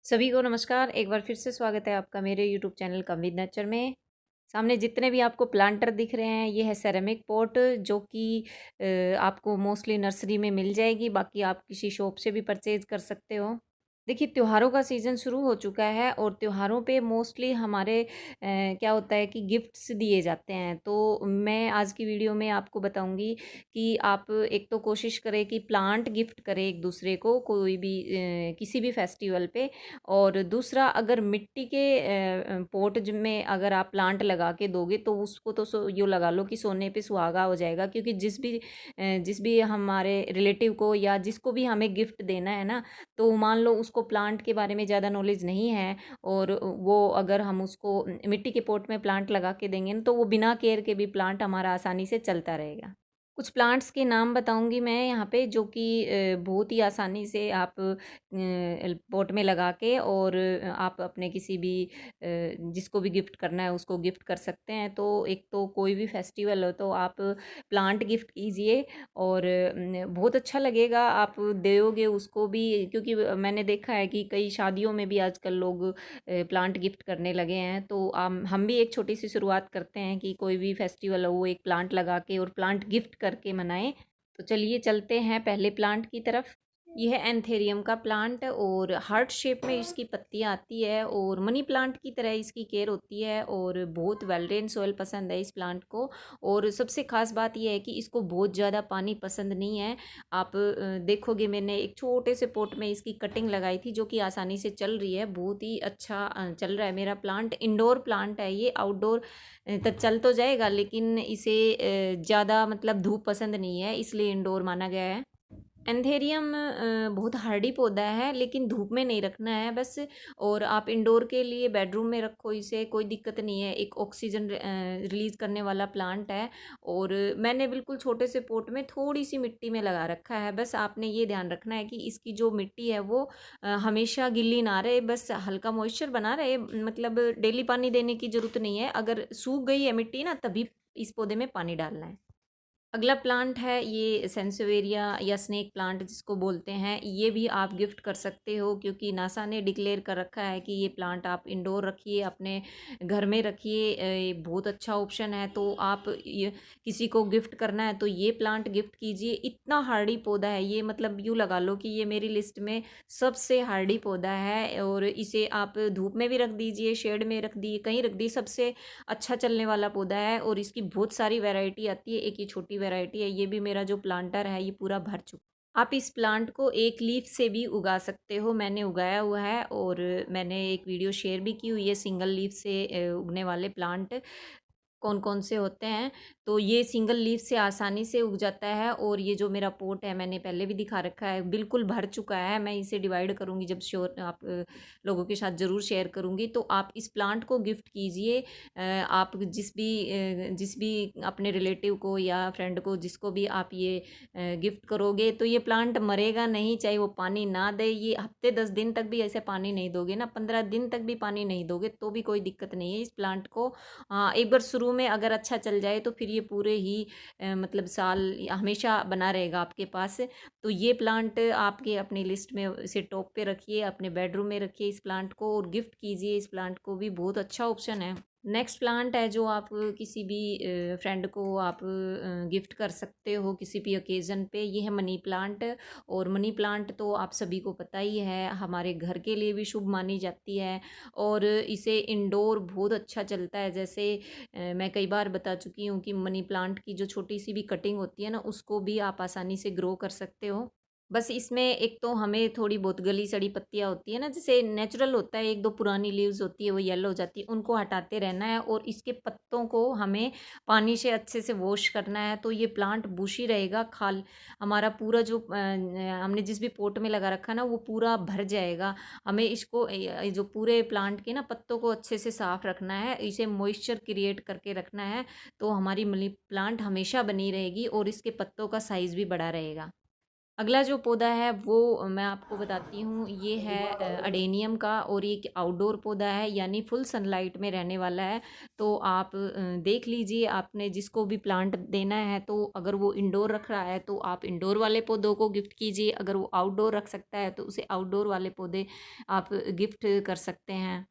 सभी को नमस्कार। एक बार फिर से स्वागत है आपका मेरे यूट्यूब चैनल कमविद नेचर में। सामने जितने भी आपको प्लांटर दिख रहे हैं, ये है सेरेमिक पॉट जो कि आपको मोस्टली नर्सरी में मिल जाएगी। बाकी आप किसी शॉप से भी परचेज कर सकते हो। देखिए, त्योहारों का सीज़न शुरू हो चुका है और त्योहारों पे मोस्टली हमारे क्या होता है कि गिफ्ट्स दिए जाते हैं। तो मैं आज की वीडियो में आपको बताऊंगी कि आप एक तो कोशिश करें कि प्लांट गिफ्ट करें एक दूसरे को, कोई भी किसी भी फेस्टिवल पे। और दूसरा, अगर मिट्टी के पोट में अगर आप प्लांट लगा के दोगे तो उसको तो यूँ लगा लो कि सोने पे सुहागा हो जाएगा। क्योंकि जिस भी हमारे रिलेटिव को या जिसको भी हमें गिफ्ट देना है ना, तो मान लो उसको प्लांट के बारे में ज़्यादा नॉलेज नहीं है और वो अगर हम उसको मिट्टी के पॉट में प्लांट लगा के देंगे ना, तो वो बिना केयर के भी प्लांट हमारा आसानी से चलता रहेगा। कुछ प्लांट्स के नाम बताऊंगी मैं यहाँ पे, जो कि बहुत ही आसानी से आप पॉट में लगा के और आप अपने किसी भी जिसको भी गिफ्ट करना है उसको गिफ्ट कर सकते हैं। तो एक तो कोई भी फेस्टिवल हो तो आप प्लांट गिफ्ट कीजिए और बहुत अच्छा लगेगा आप दोगे उसको भी। क्योंकि मैंने देखा है कि कई शादियों में भी आजकल लोग प्लांट गिफ्ट करने लगे हैं। तो हम भी एक छोटी सी शुरुआत करते हैं कि कोई भी फेस्टिवल हो वो एक प्लांट लगा के और प्लांट गिफ्ट करके मनाएं। तो चलिए चलते हैं पहले प्लांट की तरफ। यह है एंथेरियम का प्लांट और हार्ट शेप में इसकी पत्तियां आती है और मनी प्लांट की तरह इसकी केयर होती है और बहुत वेल ड्रेन सॉइल पसंद है इस प्लांट को। और सबसे खास बात यह है कि इसको बहुत ज़्यादा पानी पसंद नहीं है। आप देखोगे, मैंने एक छोटे से पॉट में इसकी कटिंग लगाई थी जो कि आसानी से चल रही है। बहुत ही अच्छा चल रहा है मेरा प्लांट। इंडोर प्लांट है ये, आउटडोर तक चल तो जाएगा लेकिन इसे ज़्यादा मतलब धूप पसंद नहीं है, इसलिए इंडोर माना गया है। एंथेरियम बहुत हार्डी पौधा है लेकिन धूप में नहीं रखना है बस। और आप इंडोर के लिए बेडरूम में रखो इसे, कोई दिक्कत नहीं है। एक ऑक्सीजन रिलीज करने वाला प्लांट है। और मैंने बिल्कुल छोटे से पॉट में थोड़ी सी मिट्टी में लगा रखा है। बस आपने ये ध्यान रखना है कि इसकी जो मिट्टी है वो हमेशा गिल्ली ना रहे, बस हल्का मॉइस्चर बना रहे। मतलब डेली पानी देने की ज़रूरत नहीं है। अगर सूख गई है मिट्टी ना, तभी इस पौधे में पानी डालना है। अगला प्लांट है ये सेंसवेरिया या स्नेक प्लांट जिसको बोलते हैं। ये भी आप गिफ्ट कर सकते हो क्योंकि नासा ने डिक्लेयर कर रखा है कि ये प्लांट आप इंडोर रखिए, अपने घर में रखिए। ये बहुत अच्छा ऑप्शन है। तो आप ये किसी को गिफ्ट करना है तो ये प्लांट गिफ्ट कीजिए। इतना हार्डी पौधा है ये, मतलब यूँ लगा लो कि ये मेरी लिस्ट में सबसे हार्डी पौधा है। और इसे आप धूप में भी रख दीजिए, शेड में रख दिए, कहीं रख दिए, सबसे अच्छा चलने वाला पौधा है। और इसकी बहुत सारी वैरायटी आती है, एक ये छोटी वैरायटी है। ये भी मेरा जो प्लांटर है ये पूरा भर चुका। आप इस प्लांट को एक लीफ से भी उगा सकते हो, मैंने उगाया हुआ है। और मैंने एक वीडियो शेयर भी की हुई है सिंगल लीफ से उगने वाले प्लांट कौन कौन से होते हैं। तो ये सिंगल लीफ से आसानी से उग जाता है। और ये जो मेरा पोट है, मैंने पहले भी दिखा रखा है, बिल्कुल भर चुका है। मैं इसे डिवाइड करूँगी जब श्योर आप लोगों के साथ ज़रूर शेयर करूँगी। तो आप इस प्लांट को गिफ्ट कीजिए। आप जिस भी अपने रिलेटिव को या फ्रेंड को, जिसको भी आप ये गिफ्ट करोगे, तो ये प्लांट मरेगा नहीं। चाहे वो पानी ना दे, ये हफ्ते 10 दिन तक भी ऐसे पानी नहीं दोगे ना, 15 दिन तक भी पानी नहीं दोगे तो भी कोई दिक्कत नहीं है इस प्लांट को। हाँ, एक बार शुरू में अगर अच्छा चल जाए तो फिर ये पूरे ही मतलब साल हमेशा बना रहेगा आपके पास। तो ये प्लांट आपके अपनी लिस्ट में इसे टॉप पे रखिए, अपने बेडरूम में रखिए इस प्लांट को और गिफ्ट कीजिए इस प्लांट को भी, बहुत अच्छा ऑप्शन है। नेक्स्ट प्लांट है जो आप किसी भी फ्रेंड को आप गिफ्ट कर सकते हो किसी भी ओकेज़न पे। ये है मनी प्लांट। और मनी प्लांट तो आप सभी को पता ही है, हमारे घर के लिए भी शुभ मानी जाती है। और इसे इंडोर बहुत अच्छा चलता है। जैसे मैं कई बार बता चुकी हूँ कि मनी प्लांट की जो छोटी सी भी कटिंग होती है ना, उसको भी आप आसानी से ग्रो कर सकते हो। बस इसमें एक तो हमें थोड़ी बहुत गली सड़ी पत्तियाँ होती है ना, जैसे नेचुरल होता है, एक दो पुरानी लीव्स होती है वो येलो हो जाती है, उनको हटाते रहना है। और इसके पत्तों को हमें पानी से अच्छे से वॉश करना है। तो ये प्लांट बुशी रहेगा। खाल हमारा पूरा जो हमने जिस भी पोट में लगा रखा है ना, वो पूरा भर जाएगा। हमें इसको जो पूरे प्लांट के ना पत्तों को अच्छे से साफ रखना है, इसे मॉइस्चर क्रिएट करके रखना है। तो हमारी मनी प्लांट हमेशा बनी रहेगी और इसके पत्तों का साइज़ भी बड़ा रहेगा। अगला जो पौधा है वो मैं आपको बताती हूँ, ये है अडेनियम का, और ये एक आउटडोर पौधा है, यानी फुल सनलाइट में रहने वाला है। तो आप देख लीजिए, आपने जिसको भी प्लांट देना है तो अगर वो इंडोर रख रहा है तो आप इंडोर वाले पौधों को गिफ्ट कीजिए, अगर वो आउटडोर रख सकता है तो उसे आउटडोर वाले पौधे आप गिफ्ट कर सकते हैं।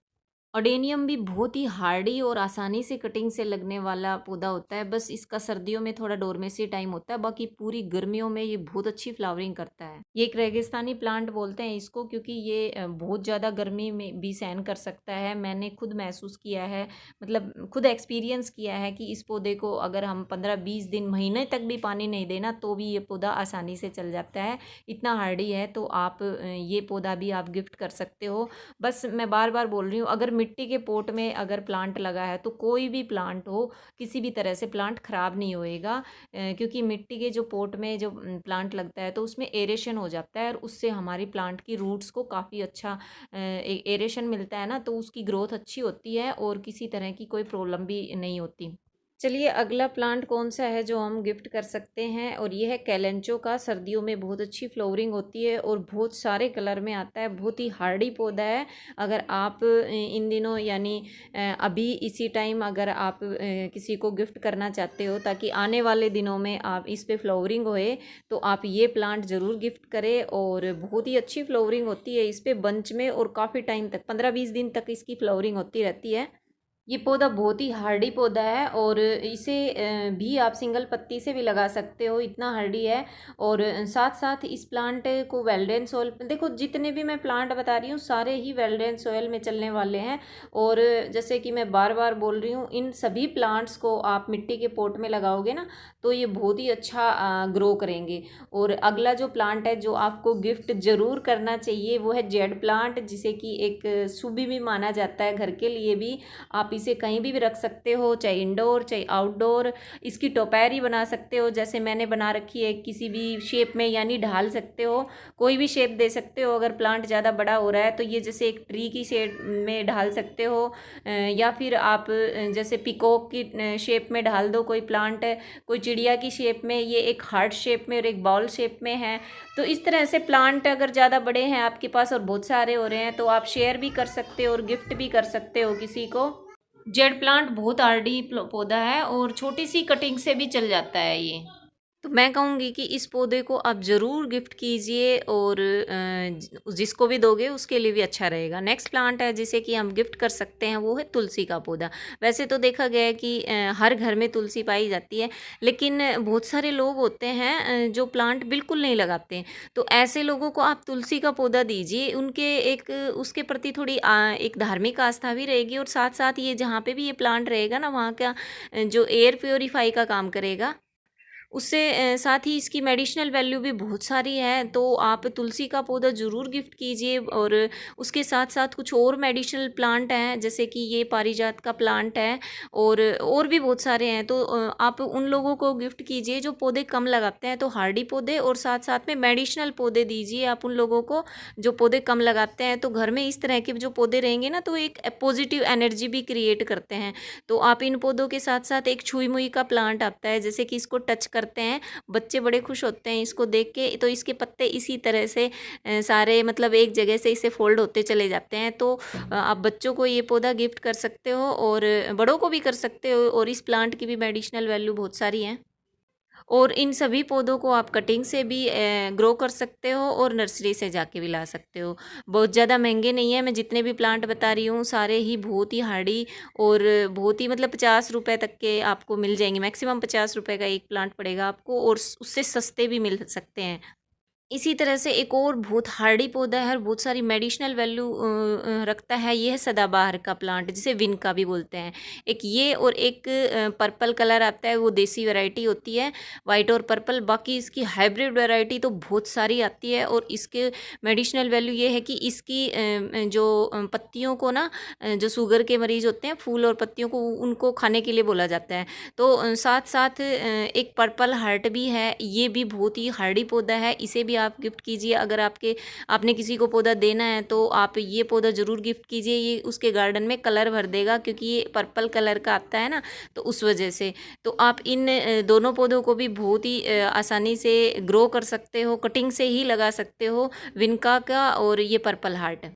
अडेनियम भी बहुत ही हार्डी और आसानी से कटिंग से लगने वाला पौधा होता है, बस इसका सर्दियों में थोड़ा डोरमेसी टाइम होता है, बाकी पूरी गर्मियों में ये बहुत अच्छी फ्लावरिंग करता है। ये एक रेगिस्तानी प्लांट बोलते हैं इसको, क्योंकि ये बहुत ज़्यादा गर्मी में भी सहन कर सकता है। मैंने खुद महसूस किया है, मतलब खुद एक्सपीरियंस किया है कि इस पौधे को अगर हम 15-20 दिन, महीने तक भी पानी नहीं देना तो भी ये पौधा आसानी से चल जाता है, इतना हार्डी है। तो आप ये पौधा भी आप गिफ्ट कर सकते हो। बस मैं बार बार बोल रही हूँ, अगर मिट्टी के पोट में अगर प्लांट लगा है तो कोई भी प्लांट हो, किसी भी तरह से प्लांट खराब नहीं होएगा, क्योंकि मिट्टी के जो पोट में जो प्लांट लगता है तो उसमें एरेशन हो जाता है, और उससे हमारी प्लांट की रूट्स को काफ़ी अच्छा एरेशन मिलता है ना, तो उसकी ग्रोथ अच्छी होती है और किसी तरह की कोई प्रॉब्लम भी नहीं होती। चलिए, अगला प्लांट कौन सा है जो हम गिफ्ट कर सकते हैं, और ये है कैलेंचो का। सर्दियों में बहुत अच्छी फ्लावरिंग होती है और बहुत सारे कलर में आता है, बहुत ही हार्डी पौधा है। अगर आप इन दिनों यानी अभी इसी टाइम अगर आप किसी को गिफ्ट करना चाहते हो ताकि आने वाले दिनों में आप इस पे फ्लावरिंग होए, तो आप ये प्लांट ज़रूर गिफ्ट करें। और बहुत ही अच्छी फ्लावरिंग होती है इस पे बंच में, और काफ़ी टाइम तक 15-20 दिन तक इसकी फ्लावरिंग होती रहती है। ये पौधा बहुत ही हार्डी पौधा है, और इसे भी आप सिंगल पत्ती से भी लगा सकते हो, इतना हार्डी है। और साथ साथ इस प्लांट को वेल्डेन सॉइल, देखो जितने भी मैं प्लांट बता रही हूँ सारे ही वेल्डेन सॉइल में चलने वाले हैं। और जैसे कि मैं बार बार बोल रही हूँ, इन सभी प्लांट्स को आप मिट्टी के पोट में लगाओगे ना तो ये बहुत ही अच्छा ग्रो करेंगे। और अगला जो प्लांट है जो आपको गिफ्ट ज़रूर करना चाहिए वो है जेड प्लांट, जिसे कि एक शुभ भी माना जाता है घर के लिए भी। आप इसे कहीं भी रख सकते हो, चाहे इंडोर चाहे आउटडोर। इसकी टोपैरी बना सकते हो, जैसे मैंने बना रखी है, किसी भी शेप में, यानी ढाल सकते हो, कोई भी शेप दे सकते हो। अगर प्लांट ज़्यादा बड़ा हो रहा है तो ये जैसे एक ट्री की शेप में ढाल सकते हो, या फिर आप जैसे पिकॉक की शेप में ढाल दो कोई प्लांट है, कोई चिड़िया की शेप में, ये एक हार्ट शेप में और एक बॉल शेप में है। तो इस तरह से प्लांट अगर ज़्यादा बड़े हैं आपके पास और बहुत सारे हो रहे हैं तो आप शेयर भी कर सकते हो और गिफ्ट भी कर सकते हो किसी को। जेड प्लांट बहुत हार्डी पौधा है और छोटी सी कटिंग से भी चल जाता है ये। तो मैं कहूँगी कि इस पौधे को आप ज़रूर गिफ्ट कीजिए, और जिसको भी दोगे उसके लिए भी अच्छा रहेगा। नेक्स्ट प्लांट है जिसे कि हम गिफ्ट कर सकते हैं, वो है तुलसी का पौधा। वैसे तो देखा गया है कि हर घर में तुलसी पाई जाती है, लेकिन बहुत सारे लोग होते हैं जो प्लांट बिल्कुल नहीं लगाते हैं। तो ऐसे लोगों को आप तुलसी का पौधा दीजिए, उनके एक उसके प्रति थोड़ी एक धार्मिक आस्था भी रहेगी, और साथ साथ ये जहाँ पे भी ये प्लांट रहेगा ना, वहाँ का जो एयर प्योरीफाई का काम करेगा। उससे साथ ही इसकी मेडिसिनल वैल्यू भी बहुत सारी है, तो आप तुलसी का पौधा ज़रूर गिफ्ट कीजिए। और उसके साथ साथ कुछ और मेडिसिनल प्लांट हैं, जैसे कि ये पारिजात का प्लांट है, और भी बहुत सारे हैं। तो आप उन लोगों को गिफ्ट कीजिए जो पौधे कम लगाते हैं, तो हार्डी पौधे और साथ साथ में मेडिसिनल पौधे दीजिए आप उन लोगों को जो पौधे कम लगाते हैं। तो घर में इस तरह के जो पौधे रहेंगे ना, तो एक पॉजिटिव एनर्जी भी क्रिएट करते हैं। तो आप इन पौधों के साथ साथ एक छुई मुई का प्लांट आता है, जैसे कि इसको टच करते हैं बच्चे, बड़े खुश होते हैं इसको देख के। तो इसके पत्ते इसी तरह से सारे मतलब एक जगह से इसे फोल्ड होते चले जाते हैं। तो आप बच्चों को ये पौधा गिफ्ट कर सकते हो और बड़ों को भी कर सकते हो, और इस प्लांट की भी मेडिसिनल वैल्यू बहुत सारी है। और इन सभी पौधों को आप कटिंग से भी ग्रो कर सकते हो और नर्सरी से जाके भी ला सकते हो। बहुत ज़्यादा महंगे नहीं है, मैं जितने भी प्लांट बता रही हूँ सारे ही बहुत ही हार्डी और बहुत ही मतलब 50 रुपए तक के आपको मिल जाएंगे। मैक्सिमम 50 रुपए का एक प्लांट पड़ेगा आपको, और उससे सस्ते भी मिल सकते हैं। इसी तरह से एक और बहुत हार्डी पौधा है और बहुत सारी मेडिसिनल वैल्यू रखता है, ये है सदाबहार का प्लांट, जिसे विनका भी बोलते हैं। एक ये और एक पर्पल कलर आता है, वो देसी वैरायटी होती है, वाइट और पर्पल। बाकी इसकी हाइब्रिड वैरायटी तो बहुत सारी आती है, और इसके मेडिसिनल वैल्यू ये है कि इसकी जो पत्तियों को ना, जो शुगर के मरीज़ होते हैं, फूल और पत्तियों को उनको खाने के लिए बोला जाता है। तो साथ साथ एक पर्पल हार्ट भी है, ये भी बहुत ही हार्डी पौधा है, इसे भी भी आप गिफ्ट कीजिए। अगर आपने किसी को पौधा देना है तो आप ये पौधा ज़रूर गिफ्ट कीजिए, ये उसके गार्डन में कलर भर देगा, क्योंकि ये पर्पल कलर का आता है ना, तो उस वजह से। तो आप इन दोनों पौधों को भी बहुत ही आसानी से ग्रो कर सकते हो, कटिंग से ही लगा सकते हो, विनका का और ये पर्पल हार्ट।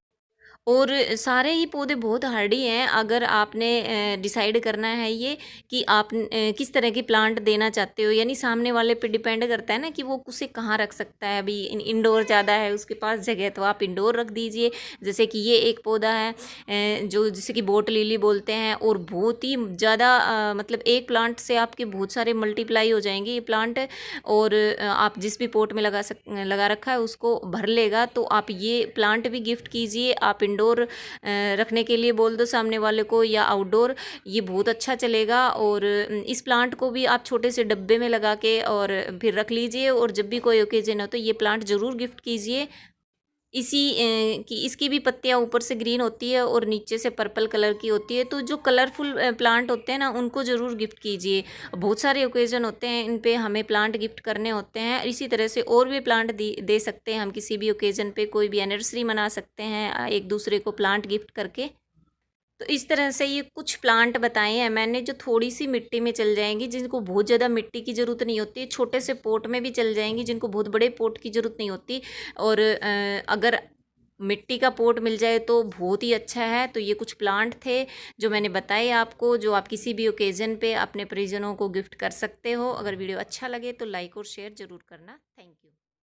और सारे ही पौधे बहुत हार्डी हैं। अगर आपने डिसाइड करना है ये कि आप किस तरह की प्लांट देना चाहते हो, यानी सामने वाले पे डिपेंड करता है ना कि वो उसे कहाँ रख सकता है। अभी इंडोर ज़्यादा है उसके पास जगह, तो आप इंडोर रख दीजिए। जैसे कि ये एक पौधा है जो जिसे कि बोट लिली बोलते हैं, और बहुत ही ज़्यादा मतलब एक प्लांट से आपके बहुत सारे मल्टीप्लाई हो जाएंगे ये प्लांट। और आप जिस भी पोट में लगा रखा है उसको भर लेगा। तो आप ये प्लांट भी गिफ्ट कीजिए। आप इंडोर रखने के लिए बोल दो सामने वाले को, या आउटडोर, ये बहुत अच्छा चलेगा। और इस प्लांट को भी आप छोटे से डब्बे में लगा के और फिर रख लीजिए, और जब भी कोई ओकेजन हो तो ये प्लांट ज़रूर गिफ्ट कीजिए। कि इसकी भी पत्तियां ऊपर से ग्रीन होती है और नीचे से पर्पल कलर की होती है। तो जो कलरफुल प्लांट होते हैं ना, उनको ज़रूर गिफ्ट कीजिए। बहुत सारे ओकेजन होते हैं इन पे हमें प्लांट गिफ्ट करने होते हैं। इसी तरह से और भी प्लांट दे सकते हैं हम किसी भी ओकेजन पे, कोई भी एनिवर्सरी मना सकते हैं एक दूसरे को प्लांट गिफ्ट करके। तो इस तरह से ये कुछ प्लांट बताए हैं मैंने जो थोड़ी सी मिट्टी में चल जाएंगी, जिनको बहुत ज़्यादा मिट्टी की ज़रूरत नहीं होती, छोटे से पोट में भी चल जाएंगी, जिनको बहुत बड़े पोट की ज़रूरत नहीं होती। और अगर मिट्टी का पोट मिल जाए तो बहुत ही अच्छा है। तो ये कुछ प्लांट थे जो मैंने बताए आपको, जो आप किसी भी ओकेज़न पे अपने परिजनों को गिफ्ट कर सकते हो। अगर वीडियो अच्छा लगे तो लाइक और शेयर ज़रूर करना। Thank you.